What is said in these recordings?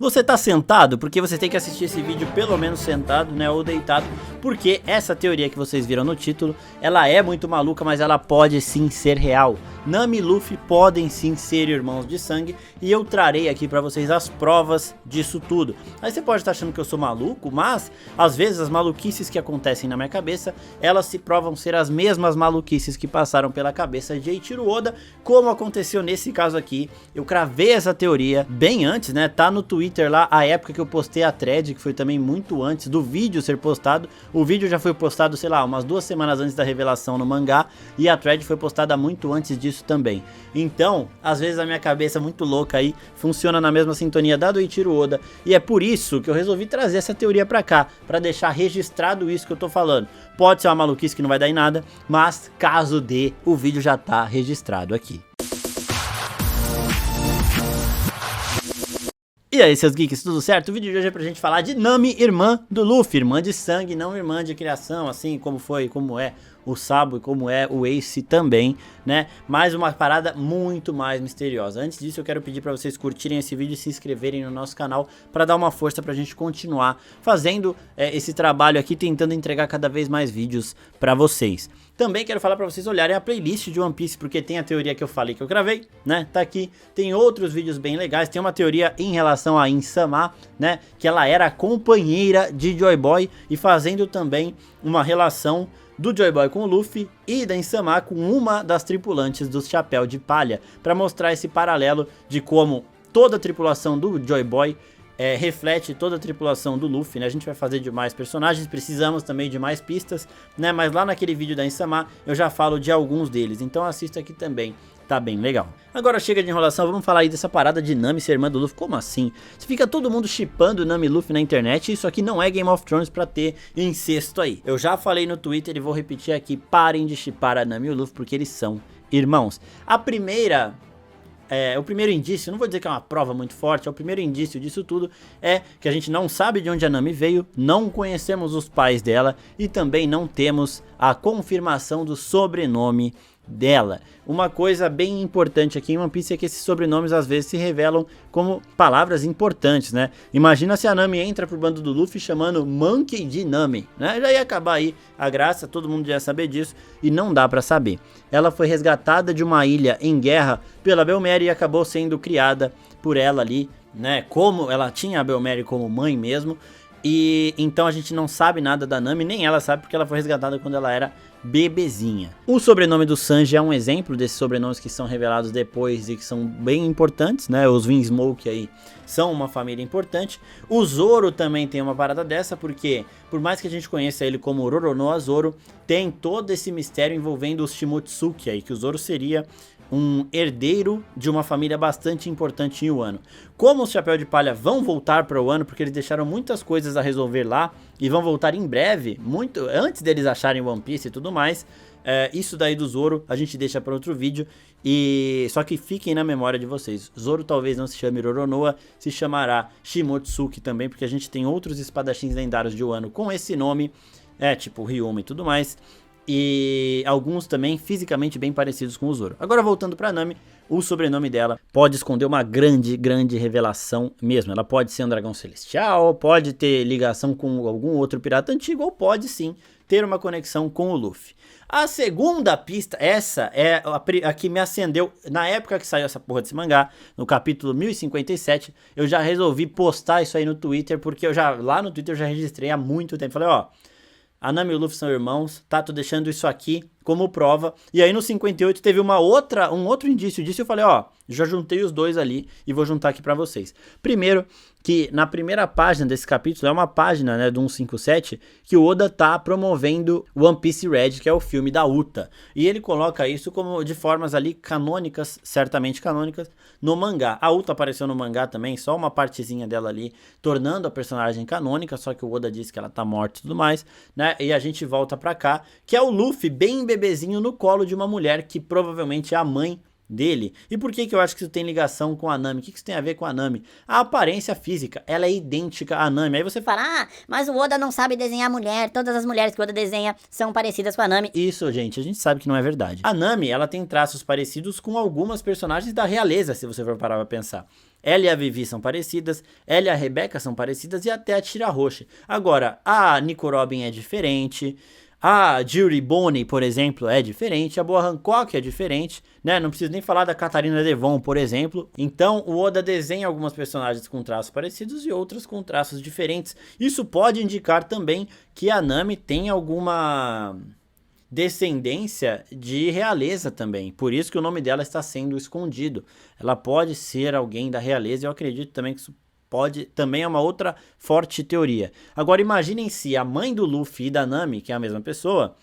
Você tá sentado? Porque você tem que assistir esse vídeo pelo menos sentado, né, ou deitado, porque essa teoria que vocês viram no título, ela é muito maluca, mas ela pode sim ser real. Nami e Luffy podem sim ser irmãos de sangue, e eu trarei aqui pra vocês as provas disso tudo. Aí você pode estar achando que eu sou maluco, mas às vezes as maluquices que acontecem na minha cabeça, elas se provam ser as mesmas maluquices que passaram pela cabeça de Eiichiro Oda, como aconteceu nesse caso aqui. Eu cravei essa teoria bem antes, né, tá no Twitter lá, a época que eu postei a thread, que foi também muito antes do vídeo ser postado. O vídeo já foi postado, sei lá, umas 2 semanas antes da revelação no mangá, e a thread foi postada muito antes disso também. Então, às vezes a minha cabeça muito louca aí funciona na mesma sintonia da do Eiichiro Oda, e é por isso que eu resolvi trazer essa teoria pra cá, pra deixar registrado isso que eu tô falando. Pode ser uma maluquice que não vai dar em nada, mas caso dê, o vídeo já tá registrado aqui. E aí, seus geeks, tudo certo? O vídeo de hoje é pra gente falar de Nami, irmã do Luffy, irmã de sangue, não irmã de criação, assim como foi, como é o Sabo e como é o Ace também, né? Mas uma parada muito mais misteriosa. Antes disso, eu quero pedir pra vocês curtirem esse vídeo e se inscreverem no nosso canal pra dar uma força pra gente continuar fazendo esse trabalho aqui, tentando entregar cada vez mais vídeos pra vocês. Também quero falar pra vocês olharem a playlist de One Piece, porque tem a teoria que eu falei que eu gravei, né? Tá aqui, tem outros vídeos bem legais, tem uma teoria em relação a Insama, né? Que ela era a companheira de Joy Boy e fazendo também uma relação do Joy Boy com o Luffy e da Insama com uma das tripulantes do Chapéu de Palha, pra mostrar esse paralelo de como toda a tripulação do Joy Boy reflete toda a tripulação do Luffy, né? A gente vai fazer de mais personagens, precisamos também de mais pistas, né? Mas lá naquele vídeo da Insama eu já falo de alguns deles, então assista aqui também, tá bem legal. Agora chega de enrolação, vamos falar aí dessa parada de Nami ser irmã do Luffy. Como assim? Fica todo mundo shippando Nami e Luffy na internet, isso aqui não é Game of Thrones pra ter incesto aí. Eu já falei no Twitter e vou repetir aqui, parem de shippar a Nami e o Luffy porque eles são irmãos. O primeiro indício, não vou dizer que é uma prova muito forte, o primeiro indício disso tudo é que a gente não sabe de onde a Nami veio, não conhecemos os pais dela e também não temos a confirmação do sobrenome dela. Uma coisa bem importante aqui em One Piece é que esses sobrenomes às vezes se revelam como palavras importantes, né? Imagina se a Nami entra pro bando do Luffy chamando Monkey de Nami, né? Já ia acabar aí a graça, todo mundo já ia saber disso e não dá pra saber. Ela foi resgatada de uma ilha em guerra pela Bell Mary e acabou sendo criada por ela ali, né? Como ela tinha a Bell Mary como mãe mesmo. E então a gente não sabe nada da Nami, nem ela sabe porque ela foi resgatada quando ela era bebezinha. O sobrenome do Sanji é um exemplo desses sobrenomes que são revelados depois e que são bem importantes, né? Os Vinsmoke aí são uma família importante. O Zoro também tem uma parada dessa, porque por mais que a gente conheça ele como Roronoa Zoro, tem todo esse mistério envolvendo os Shimotsuki aí, que o Zoro seria um herdeiro de uma família bastante importante em Wano. Como os Chapéu de Palha vão voltar para Wano, porque eles deixaram muitas coisas a resolver lá e vão voltar em breve, muito antes deles acharem One Piece e tudo mais, isso daí do Zoro a gente deixa para outro vídeo, e só que fiquem na memória de vocês, Zoro talvez não se chame Roronoa, se chamará Shimotsuki também, porque a gente tem outros espadachins lendários de Wano com esse nome, tipo Ryuma e tudo mais, e alguns também fisicamente bem parecidos com o Zoro. Agora voltando pra Nami, o sobrenome dela pode esconder uma grande revelação mesmo. Ela pode ser um dragão celestial, pode ter ligação com algum outro pirata antigo, ou pode sim ter uma conexão com o Luffy. A segunda pista, essa é a que me acendeu na época que saiu essa porra desse mangá, no capítulo 1057, eu já resolvi postar isso aí no Twitter, porque lá no Twitter eu já registrei há muito tempo. Falei, ó, a Nami e o Luffy são irmãos, tá? Tô deixando isso aqui como prova. E aí no 58 teve um outro indício disso e eu falei, ó, já juntei os dois ali e vou juntar aqui pra vocês. Primeiro, que na primeira página desse capítulo, é uma página, né, do 157, que o Oda tá promovendo One Piece Red, que é o filme da Uta. E ele coloca isso como de formas ali canônicas, certamente canônicas, no mangá. A Uta apareceu no mangá também, só uma partezinha dela ali, tornando a personagem canônica, só que o Oda disse que ela tá morta e tudo mais, né? E a gente volta pra cá, que é o Luffy bem bebezinho no colo de uma mulher que provavelmente é a mãe dele. E por que eu acho que isso tem ligação com a Nami? O que isso tem a ver com a Nami? A aparência física, ela é idêntica à Nami. Aí você fala, ah, mas o Oda não sabe desenhar mulher, todas as mulheres que o Oda desenha são parecidas com a Nami. Isso, gente, a gente sabe que não é verdade. A Nami, ela tem traços parecidos com algumas personagens da realeza, se você for parar pra pensar. Ela e a Vivi são parecidas, ela e a Rebecca são parecidas e até a Tira Roche. Agora, a Nico Robin é diferente, a Judy Boney, por exemplo, é diferente, a Boa Hancock é diferente, né? Não preciso nem falar da Catarina Devon, por exemplo. Então, o Oda desenha algumas personagens com traços parecidos e outras com traços diferentes. Isso pode indicar também que a Nami tem alguma descendência de realeza também, por isso que o nome dela está sendo escondido. Ela pode ser alguém da realeza, e eu acredito também que isso pode, também é uma outra forte teoria. Agora imaginem se a mãe do Luffy e da Nami, que é a mesma pessoa,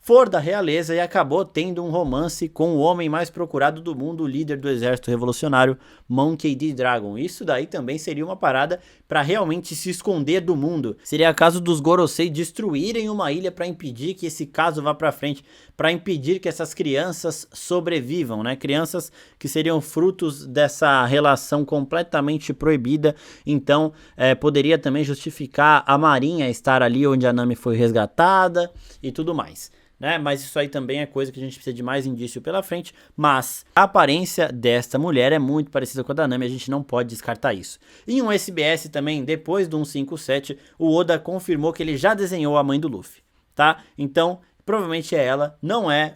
for da realeza e acabou tendo um romance com o homem mais procurado do mundo, o líder do exército revolucionário, Monkey D. Dragon. Isso daí também seria uma parada para realmente se esconder do mundo. Seria caso dos Gorosei destruírem uma ilha para impedir que esse caso vá para frente, para impedir que essas crianças sobrevivam, né? Crianças que seriam frutos dessa relação completamente proibida. Então, poderia também justificar a Marinha estar ali onde a Nami foi resgatada e tudo mais. Né? Mas isso aí também é coisa que a gente precisa de mais indício pela frente, mas a aparência desta mulher é muito parecida com a da Nami, a gente não pode descartar isso. Em um SBS também, depois do 157, o Oda confirmou que ele já desenhou a mãe do Luffy, tá? Então, provavelmente é ela, não é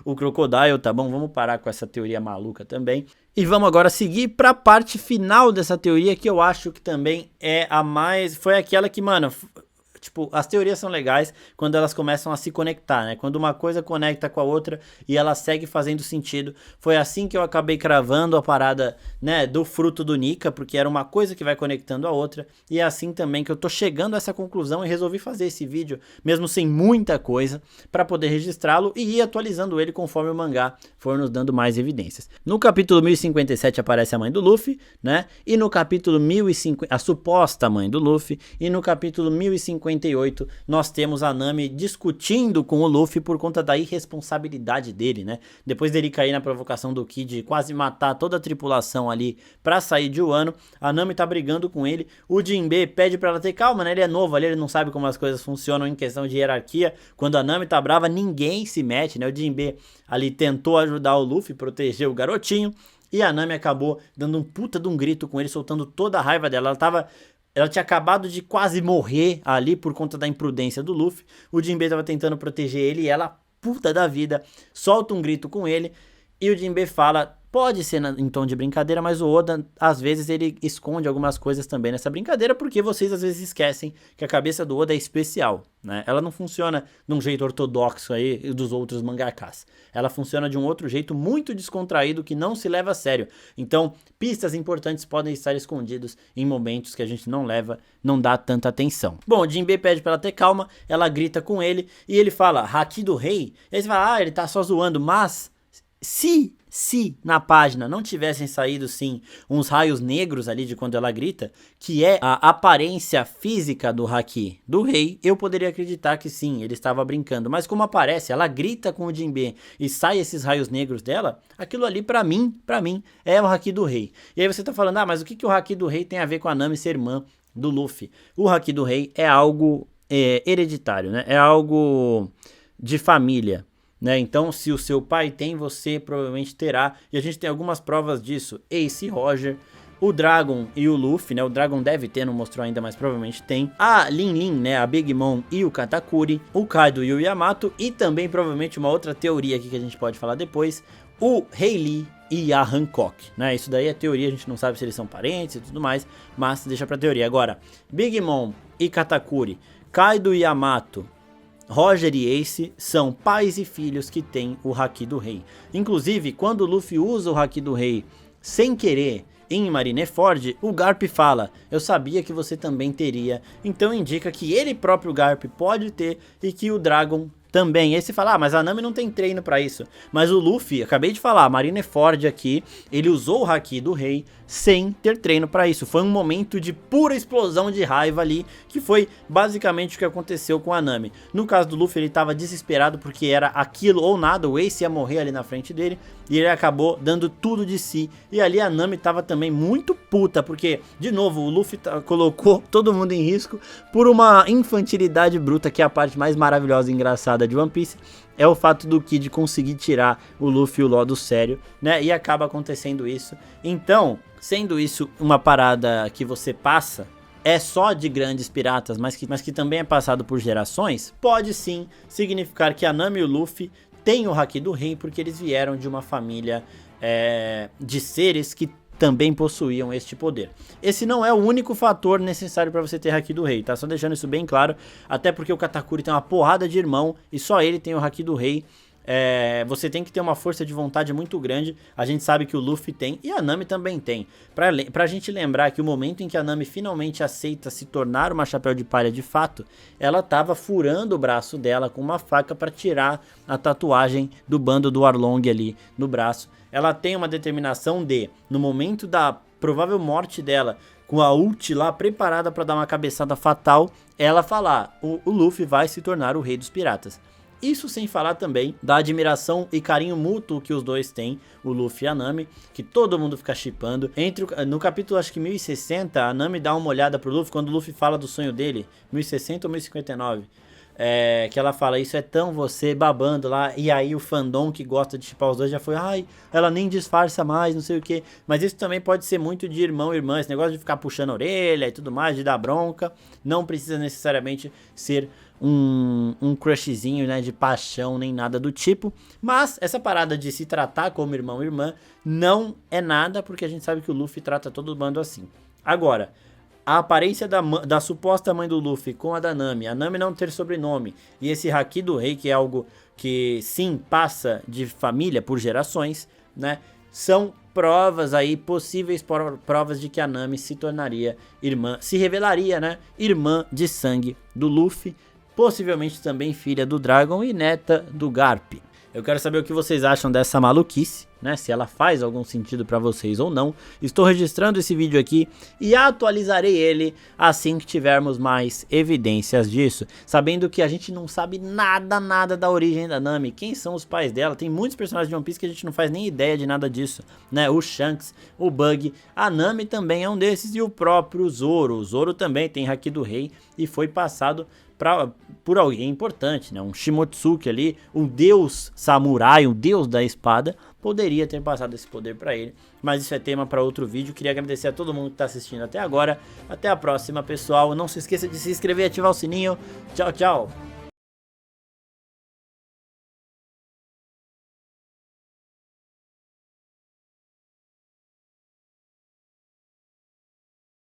o Crocodile, tá bom? Vamos parar com essa teoria maluca também. E vamos agora seguir para a parte final dessa teoria, que eu acho que também é a mais... Foi aquela que, mano... Tipo, as teorias são legais quando elas começam a se conectar, né? Quando uma coisa conecta com a outra e ela segue fazendo sentido. Foi assim que eu acabei cravando a parada, né, do fruto do Nika, porque era uma coisa que vai conectando a outra. E é assim também que eu tô chegando a essa conclusão e resolvi fazer esse vídeo, mesmo sem muita coisa, para poder registrá-lo e ir atualizando ele conforme o mangá for nos dando mais evidências. No capítulo 1057 aparece a mãe do Luffy, né? E no capítulo 1050, a suposta mãe do Luffy, e no capítulo 1058 nós temos a Nami discutindo com o Luffy por conta da irresponsabilidade dele, né? Depois dele cair na provocação do Kid e quase matar toda a tripulação ali pra sair de Wano, a Nami tá brigando com ele, o Jinbe pede pra ela ter calma, né? Ele é novo ali, ele não sabe como as coisas funcionam em questão de hierarquia. Quando a Nami tá brava, ninguém se mete, né? O Jinbe ali tentou ajudar o Luffy, proteger o garotinho, e a Nami acabou dando um puta de um grito com ele, soltando toda a raiva dela. Ela tinha acabado de quase morrer ali por conta da imprudência do Luffy. O Jinbe estava tentando proteger ele e ela, puta da vida, solta um grito com ele. E o Jinbe fala, pode ser em tom de brincadeira, mas o Oda, às vezes, ele esconde algumas coisas também nessa brincadeira, porque vocês, às vezes, esquecem que a cabeça do Oda é especial, né? Ela não funciona de um jeito ortodoxo aí dos outros mangakas. Ela funciona de um outro jeito muito descontraído, que não se leva a sério. Então, pistas importantes podem estar escondidos em momentos que a gente não dá tanta atenção. Bom, o Jinbe pede pra ela ter calma, ela grita com ele, e ele fala, Haki do Rei. E aí você fala, ele tá só zoando, mas... Se na página não tivessem saído sim uns raios negros ali de quando ela grita, que é a aparência física do Haki do rei, eu poderia acreditar que sim, ele estava brincando. Mas como aparece, ela grita com o Jinbe e sai esses raios negros dela, aquilo ali pra mim é o Haki do rei. E aí você tá falando, mas o que o Haki do rei tem a ver com a Nami ser irmã do Luffy? O Haki do rei é algo hereditário, né? É algo de família. Né? Então, se o seu pai tem, você provavelmente terá. E a gente tem algumas provas disso. Ace Roger, o Dragon e o Luffy, né? O Dragon deve ter, não mostrou ainda, mas provavelmente tem. A Lin Lin, né? A Big Mom e o Katakuri. O Kaido e o Yamato. E também, provavelmente, uma outra teoria aqui que a gente pode falar depois. O Rei Lee e a Hancock, né? Isso daí é teoria, a gente não sabe se eles são parentes e tudo mais. Mas deixa pra teoria. Agora, Big Mom e Katakuri, Kaido e Yamato, Roger e Ace são pais e filhos que têm o Haki do Rei. Inclusive, quando o Luffy usa o Haki do Rei sem querer em Marineford, o Garp fala, eu sabia que você também teria. Então indica que ele próprio Garp pode ter e que o Dragon também. E aí você fala, mas a Nami não tem treino pra isso. Mas o Luffy, acabei de falar, Marineford aqui, ele usou o Haki do Rei sem ter treino pra isso. Foi um momento de pura explosão de raiva ali, que foi basicamente o que aconteceu com a Nami. No caso do Luffy, ele tava desesperado porque era aquilo ou nada, o Ace ia morrer ali na frente dele, e ele acabou dando tudo de si. E ali a Nami tava também muito puta, porque, de novo, o Luffy colocou todo mundo em risco por uma infantilidade bruta, que é a parte mais maravilhosa e engraçada de One Piece, é o fato do Kid conseguir tirar o Luffy e o Law do sério, né? E acaba acontecendo isso. Então, sendo isso uma parada que você passa, é só de grandes piratas, mas que também é passado por gerações, pode sim significar que a Nami e o Luffy têm o Haki do Rei, porque eles vieram de uma família de seres que também possuíam este poder. Esse não é o único fator necessário para você ter Haki do Rei, tá? Só deixando isso bem claro, até porque o Katakuri tem uma porrada de irmão e só ele tem o Haki do Rei. Você tem que ter uma força de vontade muito grande. A gente sabe que o Luffy tem e a Nami também tem. Pra gente lembrar que o momento em que a Nami finalmente aceita se tornar uma Chapéu de Palha de fato, ela tava furando o braço dela com uma faca para tirar a tatuagem do bando do Arlong ali no braço. Ela tem uma determinação de, no momento da provável morte dela, com a ult lá preparada para dar uma cabeçada fatal, ela falar: o Luffy vai se tornar o rei dos piratas. Isso sem falar também da admiração e carinho mútuo que os dois têm, o Luffy e a Nami, que todo mundo fica shippando. No capítulo acho que 1060, a Nami dá uma olhada pro Luffy quando o Luffy fala do sonho dele, 1060 ou 1059. Que ela fala, isso é tão você, babando lá, e aí o fandom que gosta de shippar os dois já foi, ai, ela nem disfarça mais, não sei o que. Mas isso também pode ser muito de irmão e irmã, esse negócio de ficar puxando a orelha e tudo mais, de dar bronca, não precisa necessariamente ser um crushzinho, né, de paixão, nem nada do tipo. Mas essa parada de se tratar como irmão e irmã não é nada, porque a gente sabe que o Luffy trata todo mundo assim. Agora, a aparência da suposta mãe do Luffy com a da Nami, a Nami não ter sobrenome, e esse Haki do Rei, que é algo que sim passa de família por gerações, né? São provas aí, possíveis provas de que a Nami se tornaria irmã, se revelaria, né? Irmã de sangue do Luffy, possivelmente também filha do Dragon e neta do Garp. Eu quero saber o que vocês acham dessa maluquice, né? Se ela faz algum sentido pra vocês ou não. Estou registrando esse vídeo aqui e atualizarei ele assim que tivermos mais evidências disso. Sabendo que a gente não sabe nada da origem da Nami. Quem são os pais dela? Tem muitos personagens de One Piece que a gente não faz nem ideia de nada disso, né? O Shanks, o Bug, a Nami também é um desses e o próprio Zoro. O Zoro também tem Haki do Rei e foi passado por alguém importante, né? Um Shimotsuki ali, um deus samurai, um deus da espada, poderia ter passado esse poder para ele, mas isso é tema para outro vídeo. Queria agradecer a todo mundo que está assistindo até agora. Até a próxima, pessoal. Não se esqueça de se inscrever e ativar o sininho. Tchau, tchau.